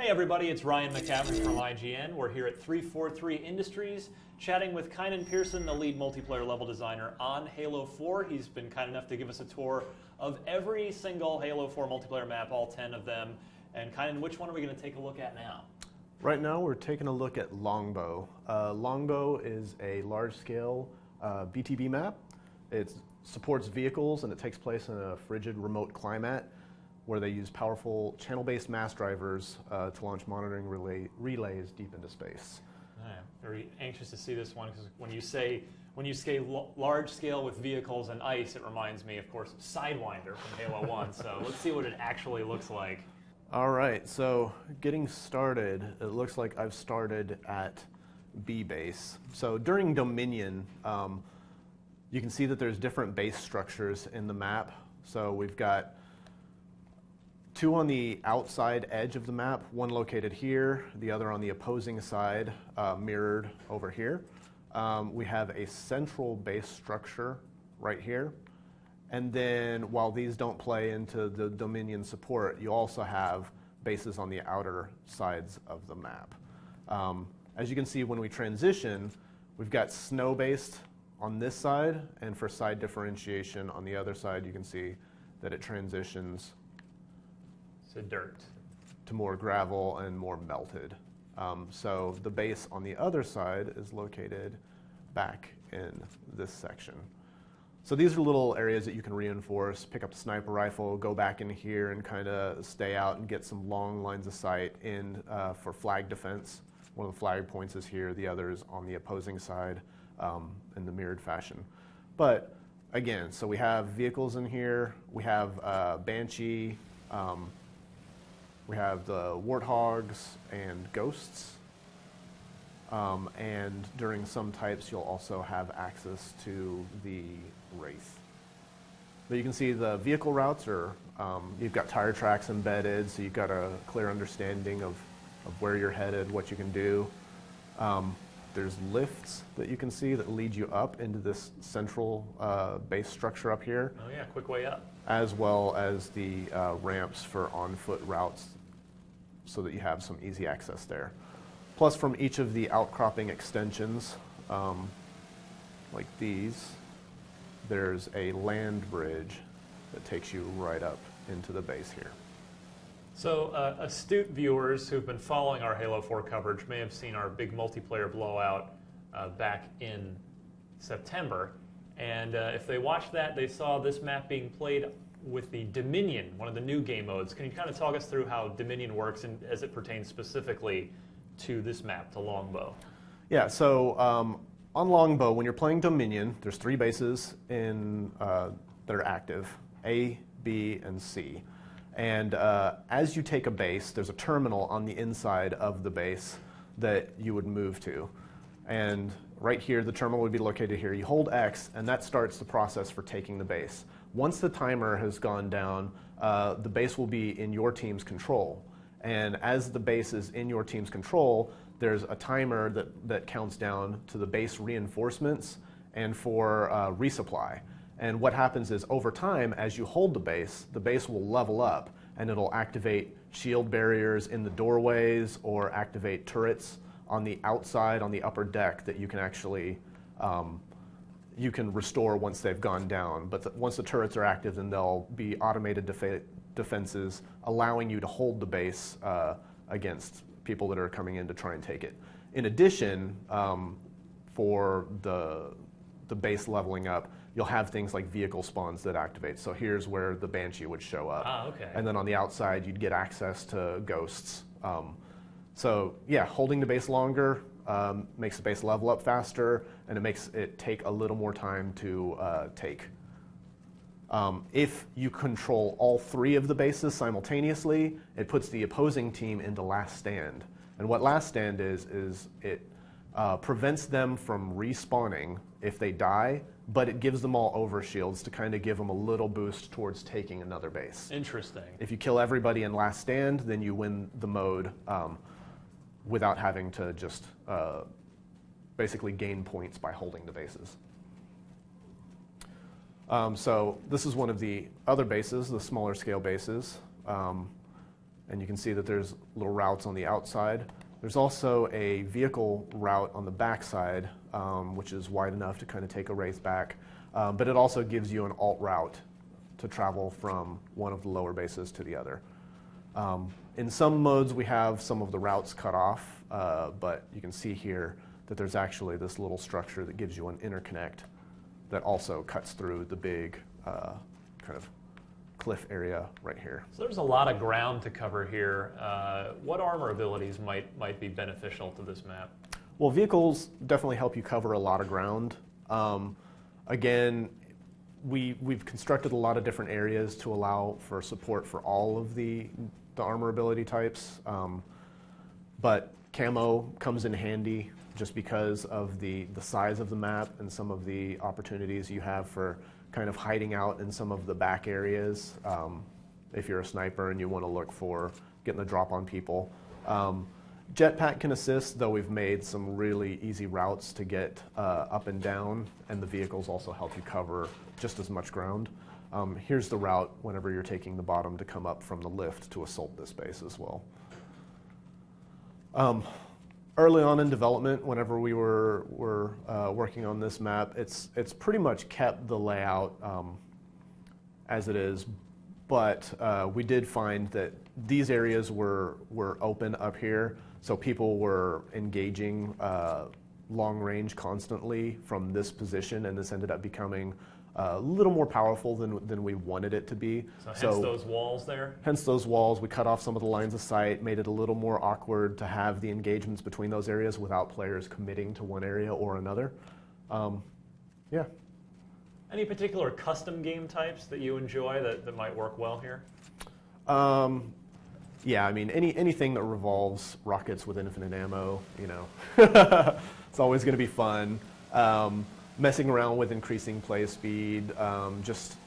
Hey everybody, it's Ryan McCaffrey from IGN. We're here at 343 Industries, chatting with Kynan Pearson, the lead multiplayer level designer on Halo 4. He's been kind enough to give us a tour of every single Halo 4 multiplayer map, all 10 of them. And Kynan, which one are we going to take a look at now? Right now we're taking a look at Longbow. Longbow is a large-scale BTB map. It supports vehicles and it takes place in a frigid remote climate where they use powerful channel-based mass drivers to launch monitoring relays deep into space. I'm very anxious to see this one because when you say large scale with vehicles and ice, it reminds me, of course, of Sidewinder from Halo 1. So let's see what it actually looks like. All right, so getting started, it looks like I've started at B base. So during Dominion, you can see that there's different base structures in the map. So we've got two on the outside edge of the map, one located here, the other on the opposing side, mirrored over here. We have a central base structure right here. And then while these don't play into the Dominion support, you also have bases on the outer sides of the map. As you can see, when we transition, we've got snow-based on this side, and for side differentiation on the other side, you can see that it transitions to dirt, to more gravel and more melted. So the base on the other side is located back in this section. So these are little areas that you can reinforce, pick up the sniper rifle, go back in here and kind of stay out and get some long lines of sight in for flag defense. One of the flag points is here, the other is on the opposing side in the mirrored fashion. But again, so we have vehicles in here, we have Banshee, we have the Warthogs and Ghosts, and during some types you'll also have access to the Wraith. But you can see the vehicle routes are, you've got tire tracks embedded, so you've got a clear understanding of where you're headed, what you can do. There's lifts that you can see that lead you up into this central base structure up here. Oh yeah, quick way up. As well as the ramps for on-foot routes so that you have some easy access there. Plus from each of the outcropping extensions, like these, there's a land bridge that takes you right up into the base here. So astute viewers who've been following our Halo 4 coverage may have seen our big multiplayer blowout back in September. And if they watched that, they saw this map being played with the Dominion, one of the new game modes. Can you kind of talk us through how Dominion works and as it pertains specifically to this map, to Longbow? Yeah, so on Longbow, when you're playing Dominion, there's three bases that are active, A, B, and C. And as you take a base, there's a terminal on the inside of the base that you would move to. And right here, the terminal would be located here. You hold X, and that starts the process for taking the base. Once the timer has gone down, the base will be in your team's control. And as the base is in your team's control, there's a timer that counts down to the base reinforcements and for resupply. And what happens is over time, as you hold the base will level up and it'll activate shield barriers in the doorways or activate turrets on the outside, on the upper deck that you can actually you can restore once they've gone down. But once the turrets are active, then they'll be automated defenses allowing you to hold the base against people that are coming in to try and take it. In addition, for the base leveling up, you'll have things like vehicle spawns that activate. So here's where the Banshee would show up. Ah, okay. And then on the outside, you'd get access to Ghosts. So yeah, holding the base longer makes the base level up faster, and it makes it take a little more time to take. If you control all three of the bases simultaneously, it puts the opposing team into last stand. And what last stand is it prevents them from respawning if they die, but it gives them all overshields to kind of give them a little boost towards taking another base. Interesting. If you kill everybody in last stand, then you win the mode without having to just basically gain points by holding the bases. So this is one of the other bases, the smaller scale bases. and you can see that there's little routes on the outside. There's also a vehicle route on the backside, which is wide enough to kind of take a race back, but it also gives you an alt route to travel from one of the lower bases to the other. In some modes, we have some of the routes cut off, but you can see here that there's actually this little structure that gives you an interconnect that also cuts through the big kind of cliff area right here. So there's a lot of ground to cover here. What armor abilities might be beneficial to this map? Well, vehicles definitely help you cover a lot of ground. Again, we've constructed a lot of different areas to allow for support for all of the armor ability types, but camo comes in handy just because of the size of the map and some of the opportunities you have for kind of hiding out in some of the back areas if you're a sniper and you want to look for getting the drop on people. Jetpack can assist, though we've made some really easy routes to get up and down, and the vehicles also help you cover just as much ground. Here's the route whenever you're taking the bottom to come up from the lift to assault this base as well. Early on in development, whenever we were working on this map, it's pretty much kept the layout as it is, but we did find that these areas were open up here, so people were engaging long range constantly from this position, and this ended up becoming a little more powerful than we wanted it to be. So hence those walls there? Hence those walls. We cut off some of the lines of sight, made it a little more awkward to have the engagements between those areas without players committing to one area or another. Yeah. Any particular custom game types that you enjoy that might work well here? Yeah, I mean, anything that revolves rockets with infinite ammo, you know, it's always going to be fun. Messing around with increasing play speed, just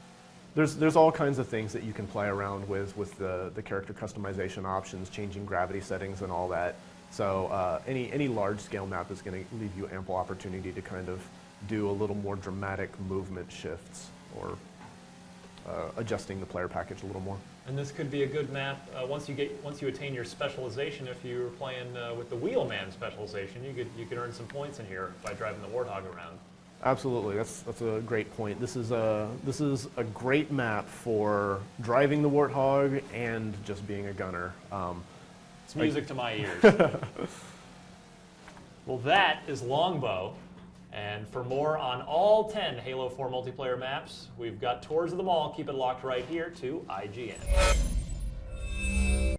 there's all kinds of things that you can play around with the character customization options, changing gravity settings and all that. So any large scale map is going to leave you ample opportunity to kind of do a little more dramatic movement shifts or adjusting the player package a little more. And this could be a good map once you attain your specialization. If you were playing with the wheelman specialization, you could earn some points in here by driving the Warthog around. Absolutely, that's a great point. This is a great map for driving the Warthog and just being a gunner. It's music to my ears. Well, that is Longbow. And for more on all 10 Halo 4 multiplayer maps, we've got tours of them all. Keep it locked right here to IGN.